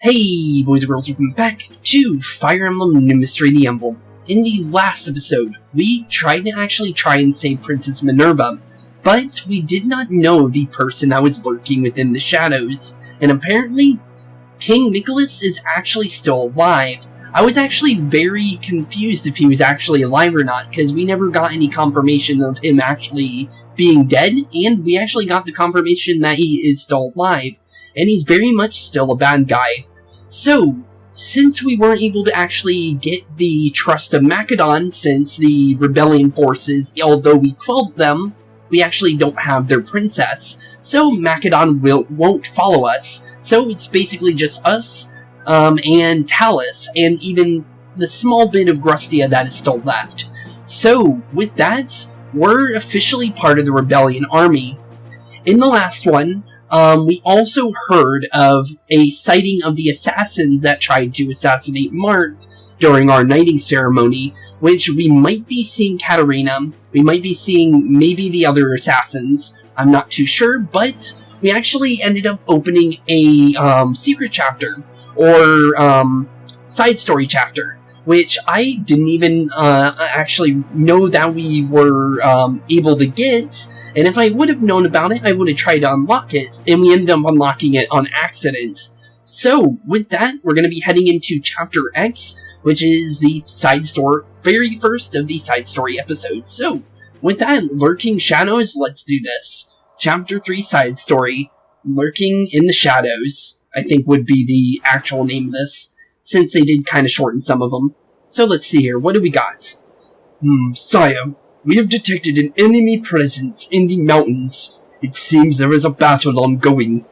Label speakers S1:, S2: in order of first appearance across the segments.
S1: Hey boys and girls, welcome back to Fire Emblem New Mystery the Emblem. In the last episode, we tried to actually try and save Princess Minerva, but we did not know the person that was lurking within the shadows, and apparently, King Nicholas is actually still alive. I was actually very confused if he was actually alive or not, because we never got any confirmation of him actually being dead, and we actually got the confirmation that he is still alive, and he's very much still a bad guy. So, since we weren't able to actually get the trust of Macedon, since the rebellion forces, although we quelled them, we actually don't have their princess. So Macedon won't follow us. So it's basically just us, and Talus, and even the small bit of Grustia that is still left. So, with that, we're officially part of the rebellion army. In the last one, we also heard of a sighting of the assassins that tried to assassinate Marth during our knighting ceremony, which we might be seeing Katarina, we might be seeing maybe the other assassins, I'm not too sure, but we actually ended up opening a secret chapter, or side story chapter, which I didn't even actually know that we were able to get. And if I would have known about it, I would have tried to unlock it, and we ended up unlocking it on accident. So, with that, we're going to be heading into Chapter X, which is the side story, very first of the side story episodes. So, with that, Lurking Shadows, let's do this. Chapter 3 side story, Lurking in the Shadows, I think would be the actual name of this, since they did kind of shorten some of them. So let's see here, what do we got? Sire. We have detected an enemy presence in the mountains. It seems there is a battle ongoing.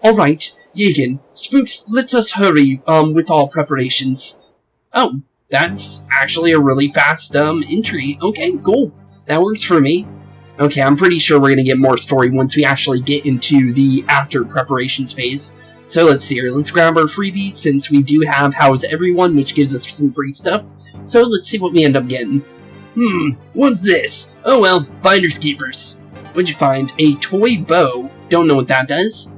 S1: Alright, Yagan, Spooks, let us hurry, with all preparations. Oh, that's actually a really fast, entry. Okay, cool. That works for me. Okay, I'm pretty sure we're gonna get more story once we actually get into the after preparations phase. So let's see here, let's grab our freebie, since we do have How's Everyone, which gives us some free stuff. So let's see what we end up getting. What's this? Oh well, finders keepers. What'd you find? A toy bow. Don't know what that does.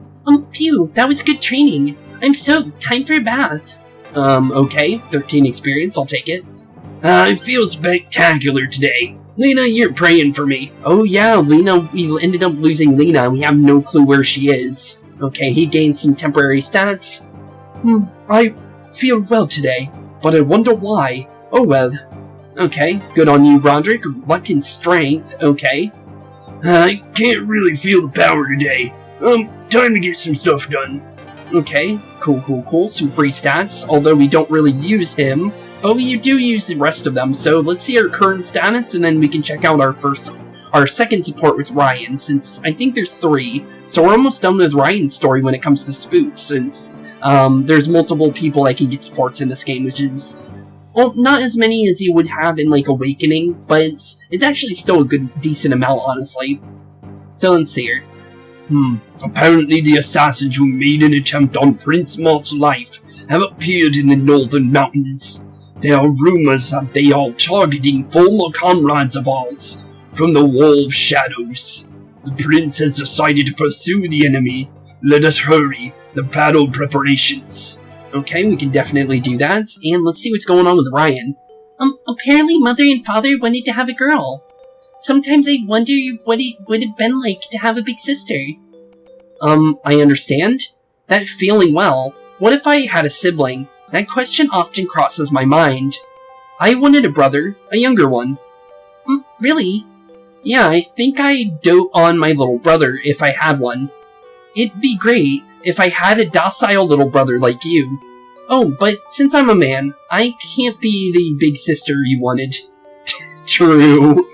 S1: Phew, that was good training. I'm soaked. Time for a bath. Okay. 13 experience, I'll take it. I feel spectacular today. Lena, you're praying for me. Oh yeah, Lena, we ended up losing Lena. We have no clue where she is. Okay, he gained some temporary stats. I feel well today, but I wonder why. Oh well. Okay, good on you, Roderick. Luck and strength, okay. I can't really feel the power today. Time to get some stuff done. Okay, cool. Some free stats, although we don't really use him, but we do use the rest of them. So let's see our current status, and then we can check out our second support with Ryan, since I think there's 3. So we're almost done with Ryan's story when it comes to Spooks, since there's multiple people that can get supports in this game, which is... well, not as many as you would have in, like, Awakening, but it's actually still a decent amount, honestly. So let's see here. Apparently the assassins who made an attempt on Prince Marth's life have appeared in the northern mountains. There are rumors that they are targeting former comrades of ours from the Wall of Shadows. The prince has decided to pursue the enemy. Let us hurry the battle preparations. Okay, we can definitely do that, and let's see what's going on with Ryan. Apparently Mother and Father wanted to have a girl. Sometimes I wonder what it would have been like to have a big sister. I understand. That feeling well. What if I had a sibling? That question often crosses my mind. I wanted a brother, a younger one. Really? Yeah, I think I'd dote on my little brother if I had one. It'd be great if I had a docile little brother like you. Oh, but since I'm a man, I can't be the big sister you wanted. True.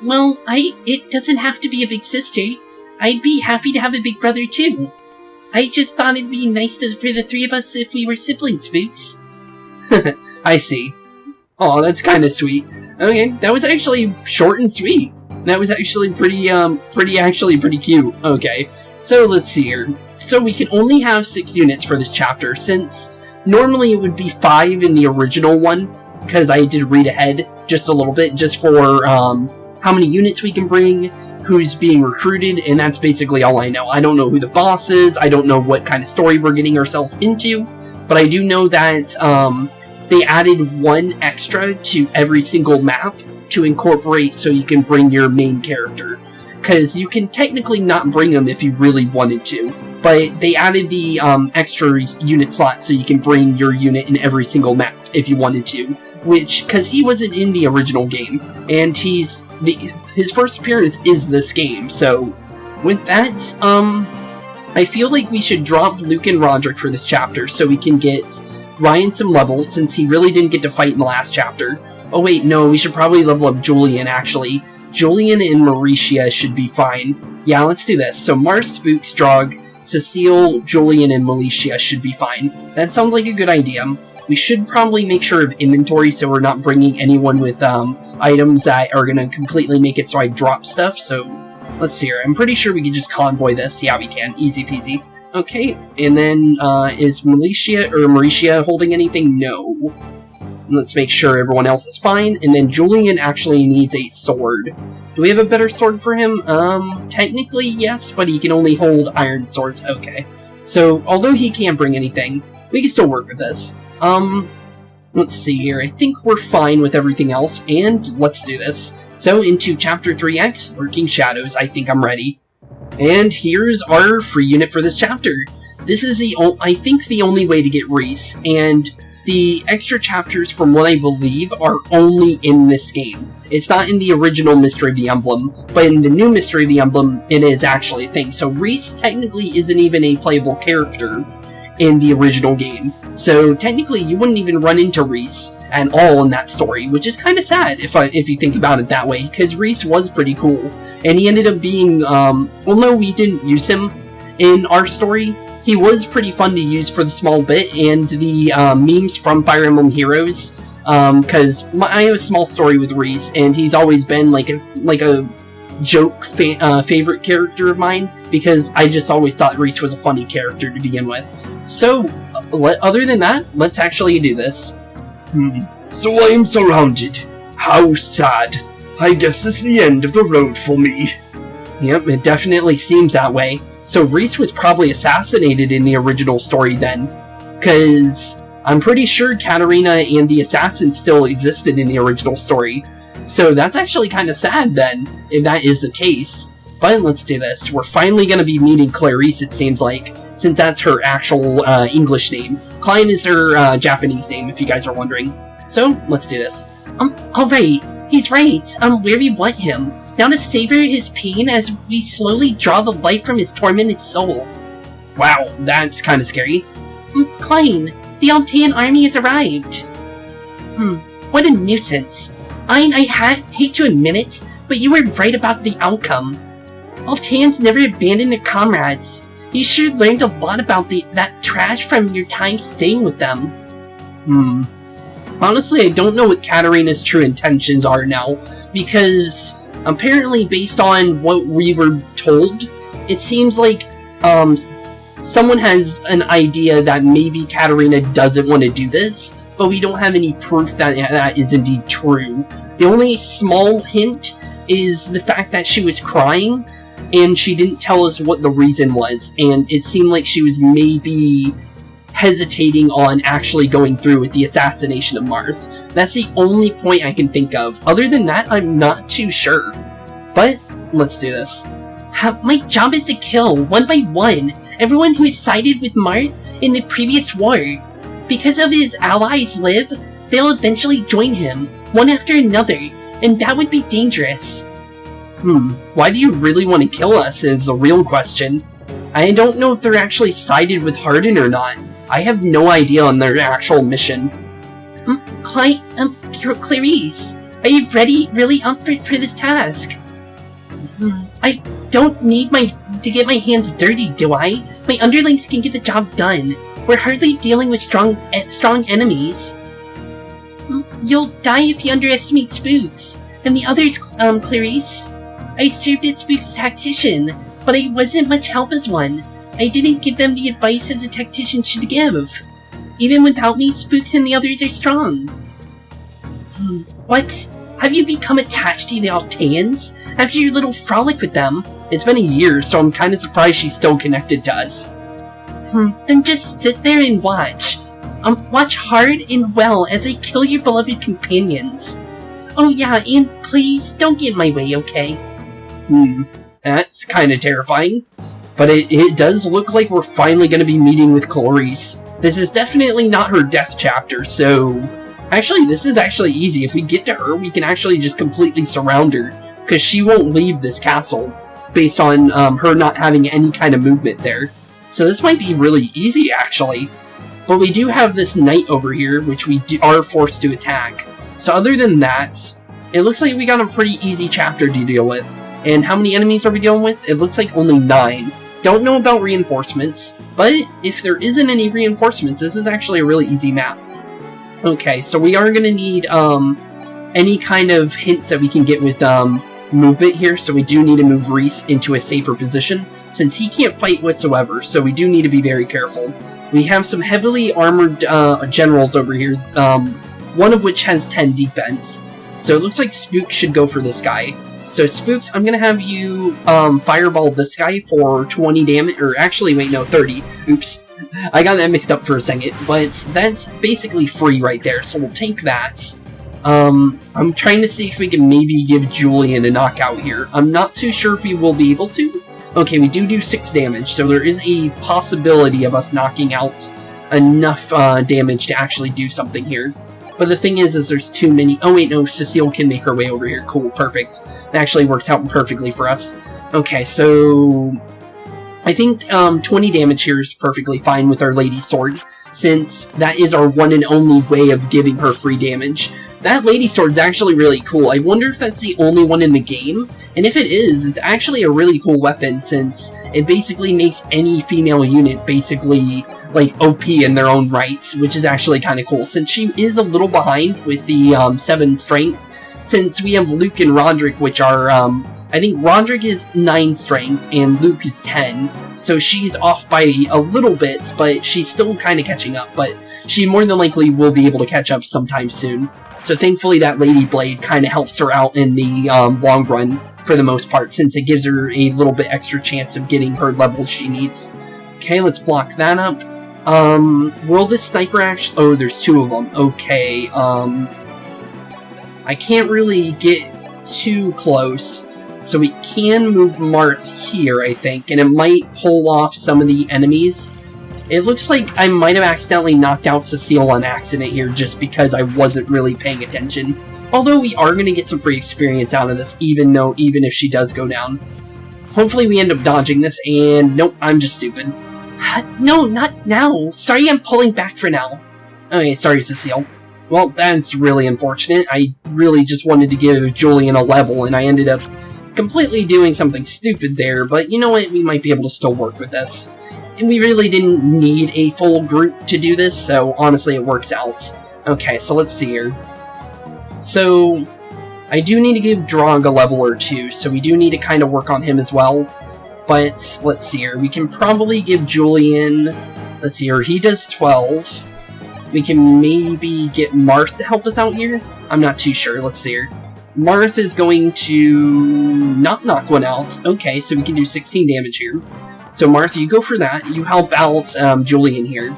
S1: Well, it doesn't have to be a big sister. I'd be happy to have a big brother too. I just thought it'd be nice for the 3 of us if we were siblings, Spooks. I see. Oh, that's kind of sweet. Okay, that was actually short and sweet. That was actually pretty cute. Okay. So let's see here. So we can only have 6 units for this chapter, since normally it would be 5 in the original one, because I did read ahead just a little bit, just for how many units we can bring, who's being recruited, and that's basically all I know. I don't know who the boss is, I don't know what kind of story we're getting ourselves into, but I do know that they added one extra to every single map to incorporate so you can bring your main character. Because you can technically not bring them if you really wanted to, but they added the extra unit slot so you can bring your unit in every single map if you wanted to. Which, because he wasn't in the original game, and his first appearance is this game, so with that, I feel like we should drop Luke and Roderick for this chapter so we can get Ryan some levels, since he really didn't get to fight in the last chapter. Oh wait, no, we should probably level up Julian, actually. Julian and Mauricia should be fine. Yeah, let's do this. So Marth, Spooks, Drog, Cecile, Julian, and Mauricia should be fine. That sounds like a good idea. We should probably make sure of inventory so we're not bringing anyone with items that are going to completely make it so I drop stuff. So let's see here. I'm pretty sure we can just convoy this. Yeah, we can. Easy peasy. Okay, and then is Mauricia holding anything? No. Let's make sure everyone else is fine. And then Julian actually needs a sword. Do we have a better sword for him? Technically yes, but he can only hold iron swords. Okay. So, although he can't bring anything, we can still work with this. Let's see here. I think we're fine with everything else, and let's do this. So, into Chapter 3X, Lurking Shadows. I think I'm ready. And here's our free unit for this chapter. This is I think the only way to get Wryse, and the extra chapters, from what I believe, are only in this game. It's not in the original Mystery of the Emblem, but in the new Mystery of the Emblem, it is actually a thing. So Wryse technically isn't even a playable character in the original game. So technically, you wouldn't even run into Wryse at all in that story, which is kind of sad if you think about it that way, because Wryse was pretty cool. And he ended up being, well no, we didn't use him in our story. He was pretty fun to use for the small bit, and the memes from Fire Emblem Heroes, because I have a small story with Wryse, and he's always been like a joke favorite character of mine, because I just always thought Wryse was a funny character to begin with. So, other than that, let's actually do this. So I am surrounded. How sad. I guess it's the end of the road for me. Yep, it definitely seems that way. So Wryse was probably assassinated in the original story then, because I'm pretty sure Katarina and the assassin still existed in the original story. So that's actually kind of sad then, if that is the case. But let's do this. We're finally going to be meeting Clarice, it seems like, since that's her actual English name. Klein is her Japanese name, if you guys are wondering. So, let's do this. Alright, he's right. Where we want him. Now to savor his pain as we slowly draw the life from his tormented soul. Wow, that's kind of scary. Klein, the Altean army has arrived. What a nuisance. I hate to admit it, but you were right about the outcome. Alteans never abandon their comrades. You sure learned a lot about that trash from your time staying with them. Honestly, I don't know what Katarina's true intentions are now, because apparently, based on what we were told, it seems like someone has an idea that maybe Katarina doesn't want to do this, but we don't have any proof that that is indeed true. The only small hint is the fact that she was crying, and she didn't tell us what the reason was, and it seemed like she was maybe hesitating on actually going through with the assassination of Marth. That's the only point I can think of. Other than that, I'm not too sure. But, let's do this. My job is to kill, one by one, everyone who has sided with Marth in the previous war. Because of his allies live, they'll eventually join him, one after another, and that would be dangerous. Why do you really want to kill us is the real question. I don't know if they're actually sided with Hardin or not. I have no idea on their actual mission. Clarice, are you really up for this task? I don't need to get my hands dirty, do I? My underlings can get the job done. We're hardly dealing with strong enemies. You'll die if you underestimate Spooks. And the others, Clarice. I served as Spooks' tactician, but I wasn't much help as one. I didn't give them the advice as a tactician should give. Even without me, Spooks and the others are strong. What? Have you become attached to the Alteans after your little frolic with them? It's been a year, so I'm kind of surprised she's still connected to us. Then just sit there and watch. Watch hard and well as I kill your beloved companions. Oh yeah, and please, don't get in my way, okay? That's kind of terrifying. But it does look like we're finally going to be meeting with Wryse. This is definitely not her death chapter, so... Actually, this is actually easy. If we get to her, we can actually just completely surround her, because she won't leave this castle, based on her not having any kind of movement there. So this might be really easy, actually. But we do have this knight over here, which we are forced to attack. So other than that, it looks like we got a pretty easy chapter to deal with. And how many enemies are we dealing with? It looks like only 9. Don't know about reinforcements, but if there isn't any reinforcements, this is actually a really easy map. Okay, so we are going to need any kind of hints that we can get with movement here, so we do need to move Wryse into a safer position, since he can't fight whatsoever, so we do need to be very careful. We have some heavily armored generals over here, one of which has 10 defense, so it looks like Spooks should go for this guy. So Spooks, I'm going to have you fireball this guy for 20 damage, or actually, wait, no, 30. Oops. I got that mixed up for a second, but that's basically free right there, so we'll take that. I'm trying to see if we can maybe give Julian a knockout here. I'm not too sure if we will be able to. Okay, we do 6 damage, so there is a possibility of us knocking out enough damage to actually do something here. But the thing is there's too many... Oh wait, no, Cecile can make her way over here. Cool, perfect. That actually works out perfectly for us. Okay, so... I think 20 damage here is perfectly fine with our Lady Sword, since that is our one and only way of giving her free damage. That Lady Sword's actually really cool. I wonder if that's the only one in the game, and if it is, it's actually a really cool weapon, since it basically makes any female unit basically, like, OP in their own right, which is actually kind of cool, since she is a little behind with the 7 strength, since we have Luke and Roderick, which are, I think Roderick is 9 strength, and Luke is 10, so she's off by a little bit, but she's still kind of catching up, but she more than likely will be able to catch up sometime soon. So thankfully that Lady Blade kind of helps her out in the long run, for the most part, since it gives her a little bit extra chance of getting her levels she needs. Okay, let's block that up. Will this sniper actually... Oh, there's 2 of them. Okay, I can't really get too close, so we can move Marth here, I think, and it might pull off some of the enemies. It looks like I might have accidentally knocked out Cecile on accident here, just because I wasn't really paying attention. Although we are going to get some free experience out of this, even if she does go down. Hopefully we end up dodging this, and nope, I'm just stupid. No, not now. Sorry, I'm pulling back for now. Okay, sorry, Cecile. Well, that's really unfortunate. I really just wanted to give Julian a level, and I ended up completely doing something stupid there, but you know what? We might be able to still work with this. And we really didn't need a full group to do this, so honestly it works out. Okay, so let's see here. So, I do need to give Drog a level or 2, so we do need to kind of work on him as well. But, let's see here, we can probably give Julian... Let's see here, he does 12. We can maybe get Marth to help us out here? I'm not too sure, let's see here. Marth is going to not knock one out. Okay, so we can do 16 damage here. So Marth, you go for that. You help out Julian here.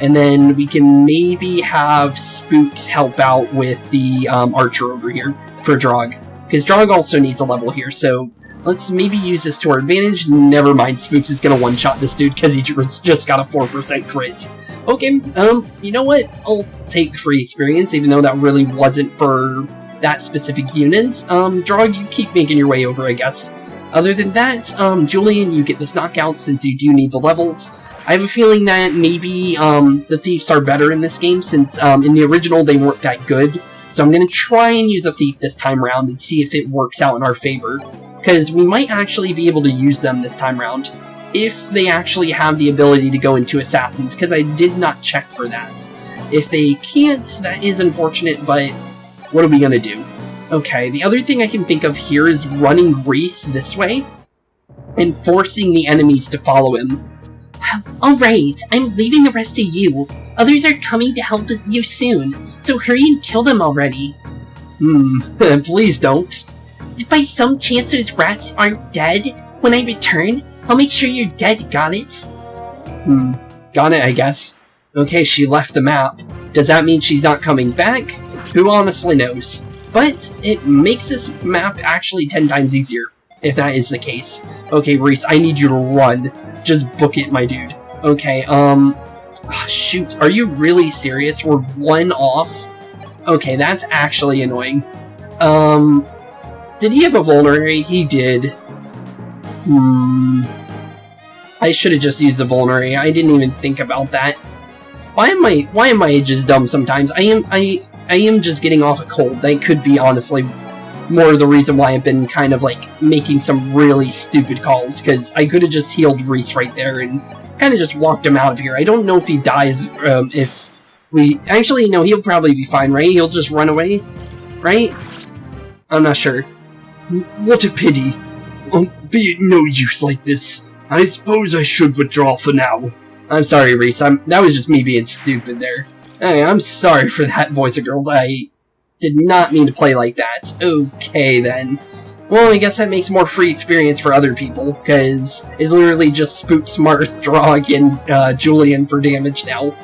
S1: And then we can maybe have Spooks help out with the archer over here for Drog. Because Drog also needs a level here, so let's maybe use this to our advantage. Never mind, Spooks is going to one-shot this dude because he just got a 4% crit. Okay, you know what? I'll take the free experience, even though that really wasn't for that specific units. Drog, you keep making your way over, I guess. Other than that, Julian, you get this knockout since you do need the levels. I have a feeling that maybe the Thieves are better in this game, since in the original they weren't that good. So I'm going to try and use a Thief this time around and see if it works out in our favor. Because we might actually be able to use them this time around, if they actually have the ability to go into Assassins, because I did not check for that. If they can't, that is unfortunate, but what are we going to do? Okay, the other thing I can think of here is running Wryse this way, and forcing the enemies to follow him. Alright, I'm leaving the rest to you. Others are coming to help you soon, so hurry and kill them already. Please don't.
S2: If by some chance those rats aren't dead, when I return, I'll make sure you're dead, got it?
S1: Got it, I guess. Okay, she left the map. Does that mean she's not coming back? Who honestly knows? But it makes this map actually 10 times easier, if that is the case. Okay, Wryse, I need you to run. Just book it, my dude. Okay, shoot, are you really serious? We're 1 off? Okay, that's actually annoying. Did he have a vulnerary? He did. I should have just used the vulnerary. I didn't even think about that. Why am I just dumb sometimes? I am just getting off a cold. That could be honestly more of the reason why I've been kind of like making some really stupid calls, because I could have just healed Wryse right there and kind of just walked him out of here. I don't know if he dies, if we... Actually, no, he'll probably be fine, right? He'll just run away, right? I'm not sure.
S3: What a pity. Be it no use like this. I suppose I should withdraw for now.
S1: I'm sorry, Wryse. That was just me being stupid there. Hey, I'm sorry for that, boys and girls. I did not mean to play like that. Okay, then. Well, I guess that makes more free experience for other people, because it's literally just Spooks, Marth, Drog, and Julian for damage now.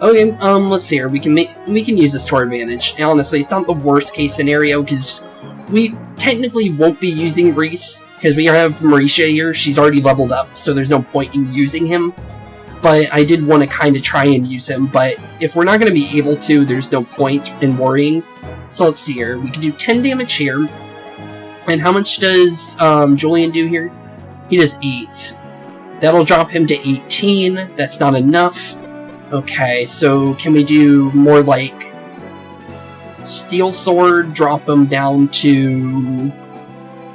S1: Okay, let's see here. We can use this to our advantage. And honestly, it's not the worst case scenario, because we technically won't be using Wryse, because we have Marisha here. She's already leveled up, so there's no point in using him. But I did want to kind of try and use him, but if we're not going to be able to, there's no point in worrying. So let's see here. We can do 10 damage here. And how much does Julian do here? He does 8. That'll drop him to 18. That's not enough. Okay, so can we do more like Steel Sword, drop him down to...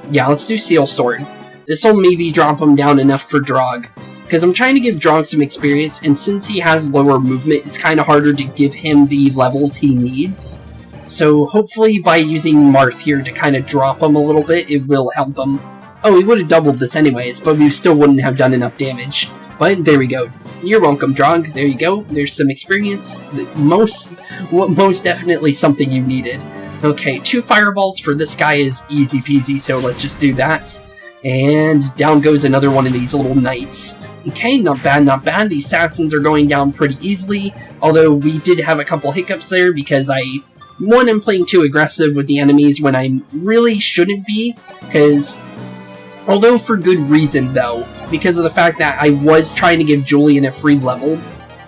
S1: Yeah, let's do Steel Sword. This will maybe drop him down enough for Drog. Because I'm trying to give Drog some experience, and since he has lower movement, it's kind of harder to give him the levels he needs. So hopefully by using Marth here to kind of drop him a little bit, it will help him. Oh, we would have doubled this anyways, but we still wouldn't have done enough damage. But there we go. You're welcome, Drog. There you go. There's some experience. Most definitely something you needed. Okay, 2 fireballs for this guy is easy peasy, so let's just do that. And down goes another one of these little knights. Okay, not bad, not bad. The assassins are going down pretty easily, although we did have a couple hiccups there because I'm playing too aggressive with the enemies when I really shouldn't be, because, although for good reason though, because of the fact that I was trying to give Julian a free level,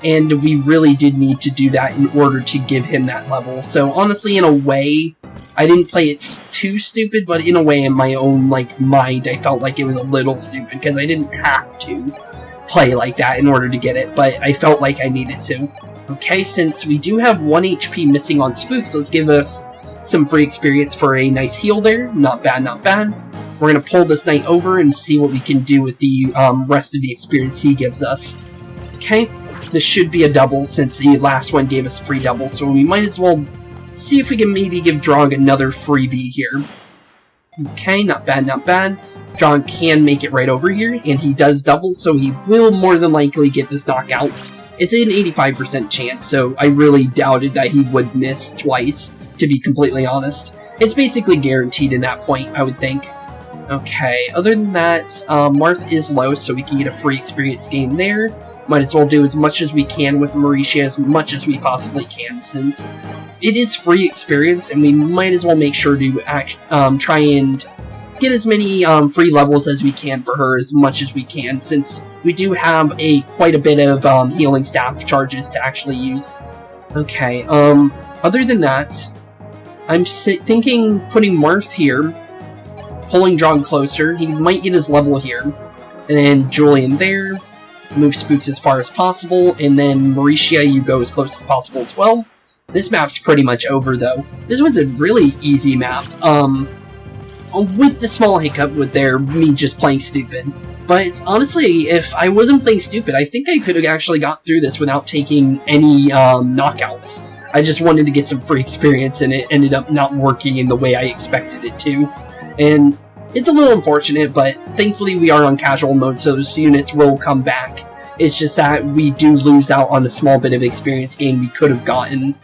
S1: and we really did need to do that in order to give him that level. So honestly, in a way, I didn't play it too stupid, but in a way, in my own mind, I felt like it was a little stupid, because I didn't have to play like that in order to get it, but I felt like I needed to. Okay, since we do have 1 HP missing on Spooks, let's give us some free experience for a nice heal there. Not bad, not bad. We're going to pull this knight over and see what we can do with the rest of the experience he gives us. Okay, this should be a double since the last one gave us a free double, so we might as well see if we can maybe give Drog another freebie here. Okay, not bad, not bad. Drog can make it right over here, and he does double, so he will more than likely get this knockout. It's an 85% chance, so I really doubted that he would miss twice, to be completely honest. It's basically guaranteed in that point, I would think. Okay, other than that, Marth is low, so we can get a free experience gain there. Might as well do as much as we can with Marisha, as much as we possibly can, since it is free experience, and we might as well make sure to try and get as many free levels as we can for her, as much as we can, since we do have quite a bit of healing staff charges to actually use. Okay, other than that, I'm thinking putting Marth here, pulling Drog closer. He might get his level here, and then Julian there. Move Spooks as far as possible, and then Marisha, you go as close as possible as well. This map's pretty much over, though. This was a really easy map, with the small hiccup with me just playing stupid. But honestly, if I wasn't playing stupid, I think I could have actually got through this without taking any knockouts. I just wanted to get some free experience, and it ended up not working in the way I expected it to. And it's a little unfortunate, but thankfully we are on casual mode, so those units will come back. It's just that we do lose out on a small bit of experience gain we could have gotten.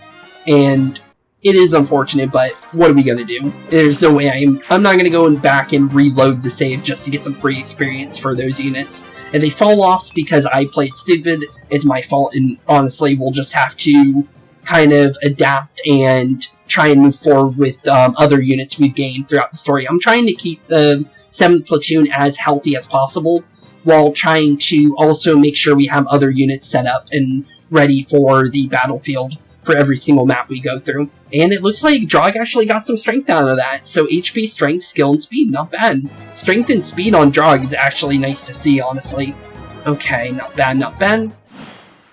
S1: And it is unfortunate, but what are we gonna do? There's no way I'm not gonna go back and reload the save just to get some free experience for those units. And they fall off because I played stupid. It's my fault, and honestly, we'll just have to kind of adapt and try and move forward with other units we've gained throughout the story. I'm trying to keep the 7th Platoon as healthy as possible, while trying to also make sure we have other units set up and ready for the battlefield for every single map we go through. And it looks like Drog actually got some strength out of that. So HP, strength, skill, and speed, not bad. Strength and speed on Drog is actually nice to see, honestly. Okay, not bad, not bad.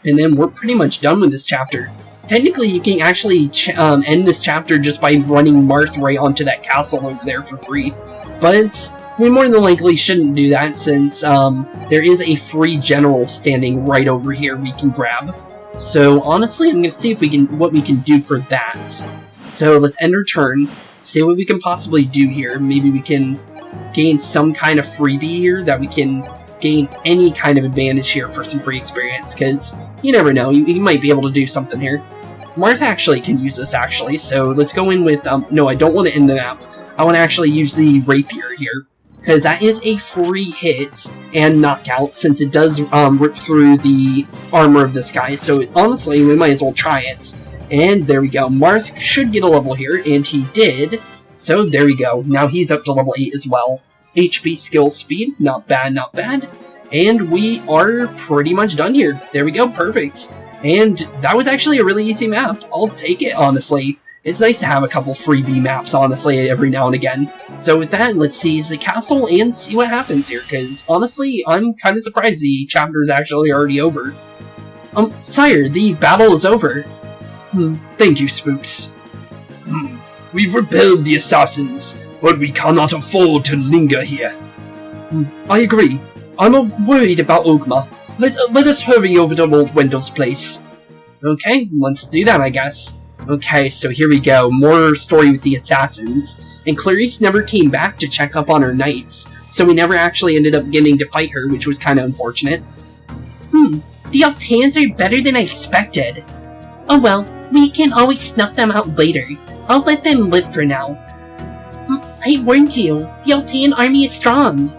S1: And then we're pretty much done with this chapter. Technically, you can actually end this chapter just by running Marth right onto that castle over there for free. But we more than likely shouldn't do that, since there is a free general standing right over here we can grab. So honestly, I'm going to see if what we can do for that. So let's end our turn, see what we can possibly do here. Maybe we can gain some kind of freebie here, that we can gain any kind of advantage here for some free experience, because you never know, you might be able to do something here. Marth actually can use this, actually, so let's go in with, no, I don't want to end the map. I want to actually use the rapier here, because that is a free hit and knockout, since it does rip through the armor of this guy, so it's, honestly, we might as well try it. And there we go. Marth should get a level here, and he did, so there we go. Now he's up to level 8 as well. HP, skill, speed, not bad, not bad. And we are pretty much done here. There we go, perfect. And that was actually a really easy map. I'll take it, honestly. It's nice to have a couple freebie maps, honestly, every now and again. So with that, let's seize the castle and see what happens here, because honestly, I'm kind of surprised the chapter is actually already over. Sire, the battle is over.
S3: Thank you, Spooks. We've repelled the assassins, but we cannot afford to linger here.
S1: I agree. I'm worried about Ogma. Let us hurry over to Lord Wendell's place. Okay, let's do that, I guess. Okay, so here we go. More story with the assassins. And Clarice never came back to check up on her knights, so we never actually ended up getting to fight her, which was kind of unfortunate.
S2: The Alteans are better than I expected. Oh well, we can always snuff them out later. I'll let them live for now. I warned you, the Altean army is strong.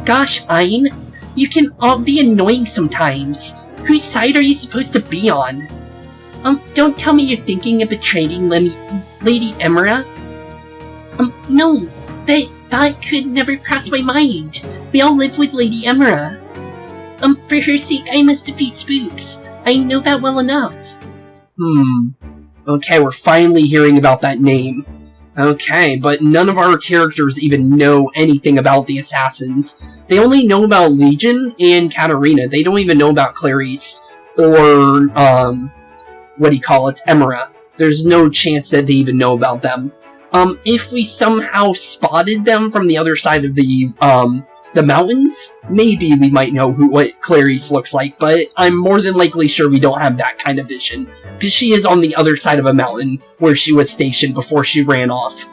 S2: Gosh, Ein, you can all be annoying sometimes. Whose side are you supposed to be on? Don't tell me you're thinking of betraying Lady Emera. No, that could never cross my mind. We all live with Lady Emera. For her sake, I must defeat Spooks. I know that well enough.
S1: Okay, we're finally hearing about that name. Okay, but none of our characters even know anything about the assassins. They only know about Legion and Katarina. They don't even know about Clarice or, Emera. There's no chance that they even know about them. If we somehow spotted them from the other side of the mountains, maybe we might know what Clarice looks like, but I'm more than likely sure we don't have that kind of vision, because she is on the other side of a mountain where she was stationed before she ran off.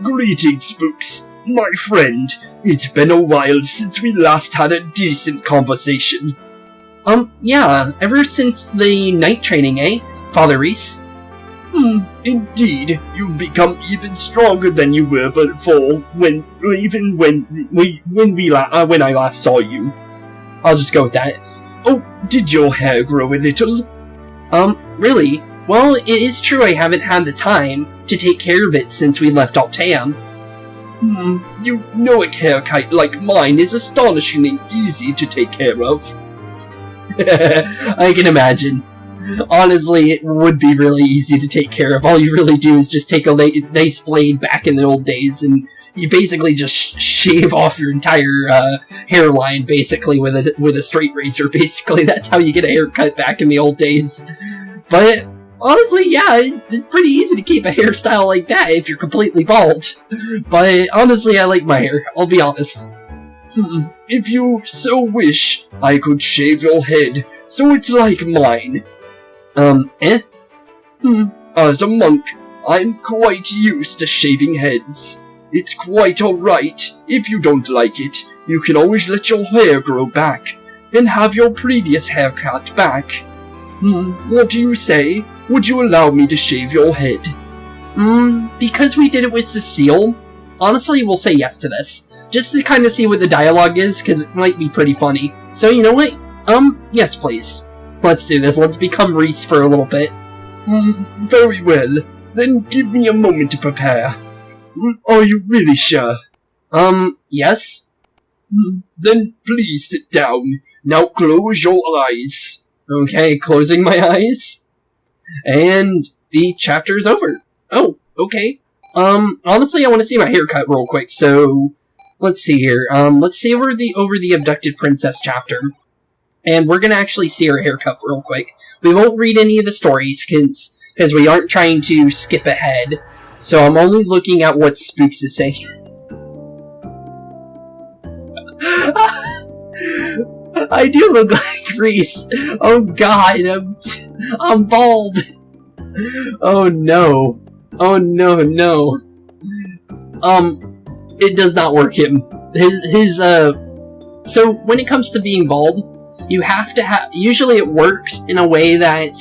S3: Greetings, Spooks, my friend. It's been a while since we last had a decent conversation.
S1: Yeah, ever since the night training, eh, Father Wryse?
S3: Indeed, you've become even stronger than you were before, when I last saw you.
S1: I'll just go with that.
S3: Oh, did your hair grow a little?
S1: Really? Well, it is true I haven't had the time to take care of it since we left Altea.
S3: You know a haircut like mine is astonishingly easy to take care of.
S1: I can imagine. Honestly, it would be really easy to take care of. All you really do is just take a nice blade back in the old days, and you basically just shave off your entire hairline, basically, with a straight razor. Basically, that's how you get a haircut back in the old days. But honestly, yeah, it's pretty easy to keep a hairstyle like that if you're completely bald. But honestly, I like my hair, I'll be honest.
S3: If you so wish, I could shave your head, so it's like mine. As a monk, I'm quite used to shaving heads. It's quite alright. If you don't like it, you can always let your hair grow back, and have your previous haircut back. What do you say? Would you allow me to shave your head?
S1: Because we did it with Cecile, honestly, we'll say yes to this. Just to kind of see what the dialogue is, because it might be pretty funny. So, you know what? Yes, please. Let's do this. Let's become Wryse for a little bit.
S3: Very well. Then give me a moment to prepare. Are you really sure?
S1: Yes?
S3: Then please sit down. Now close your eyes.
S1: Okay, closing my eyes. And the chapter is over. Oh, okay. Honestly, I want to see my haircut real quick, so let's see here. Let's see over the abducted princess chapter. And we're gonna actually see her haircut real quick. We won't read any of the stories, because we aren't trying to skip ahead. So I'm only looking at what Spooks is saying. I do look like Kris. Oh god, I'm bald. Oh no. Oh no. It does not work him. So when it comes to being bald, you have to have, usually it works in a way that,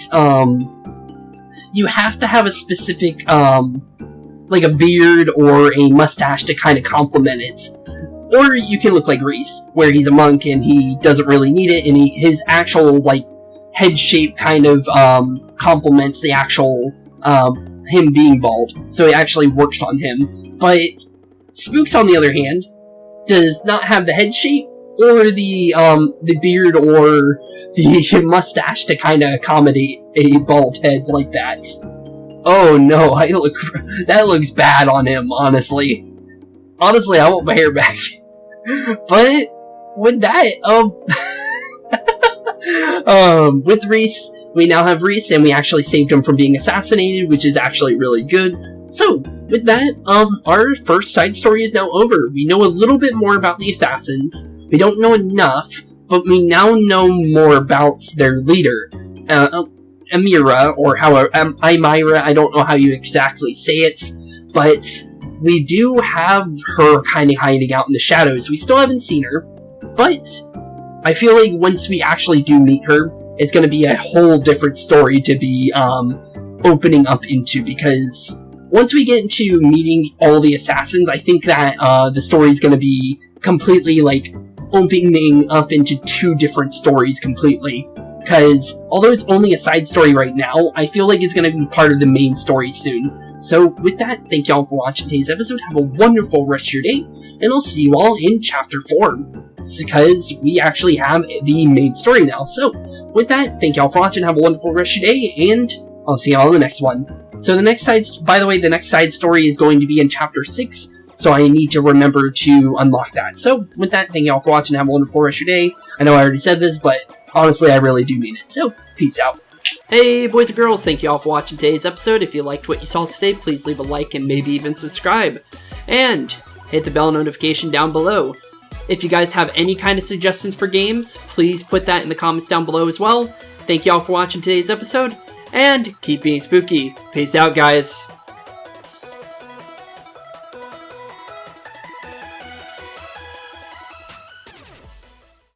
S1: you have to have a specific, like a beard or a mustache to kind of complement it. Or you can look like Wryse, where he's a monk and he doesn't really need it, and his actual, like, head shape kind of, complements the actual, him being bald. So it actually works on him. But Spooks, on the other hand, does not have the head shape or the beard or the mustache to kind of accommodate a bald head like that. Oh no, that looks bad on him, honestly. Honestly, I want my hair back. But with that, with Wryse, we now have Wryse, and we actually saved him from being assassinated, which is actually really good. So, with that, our first side story is now over. We know a little bit more about the assassins. We don't know enough, but we now know more about their leader, Amira, or however, Imira, I don't know how you exactly say it, but we do have her kind of hiding out in the shadows. We still haven't seen her, but I feel like once we actually do meet her, it's going to be a whole different story to be opening up into, because once we get into meeting all the assassins, I think that the story is going to be completely, like, opening up into two different stories completely. Because, although it's only a side story right now, I feel like it's going to be part of the main story soon. So, with that, thank y'all for watching today's episode. Have a wonderful rest of your day, and I'll see you all in Chapter 4. Because we actually have the main story now. So, with that, thank y'all for watching. Have a wonderful rest of your day, and I'll see y'all in the next one. So, the next side story is going to be in Chapter 6. So I need to remember to unlock that. So, with that, thank y'all for watching. Have a wonderful rest of your day. I know I already said this, but honestly, I really do mean it. So, peace out. Hey, boys and girls, thank y'all for watching today's episode. If you liked what you saw today, please leave a like and maybe even subscribe. And hit the bell notification down below. If you guys have any kind of suggestions for games, please put that in the comments down below as well. Thank y'all for watching today's episode, and keep being spooky. Peace out, guys.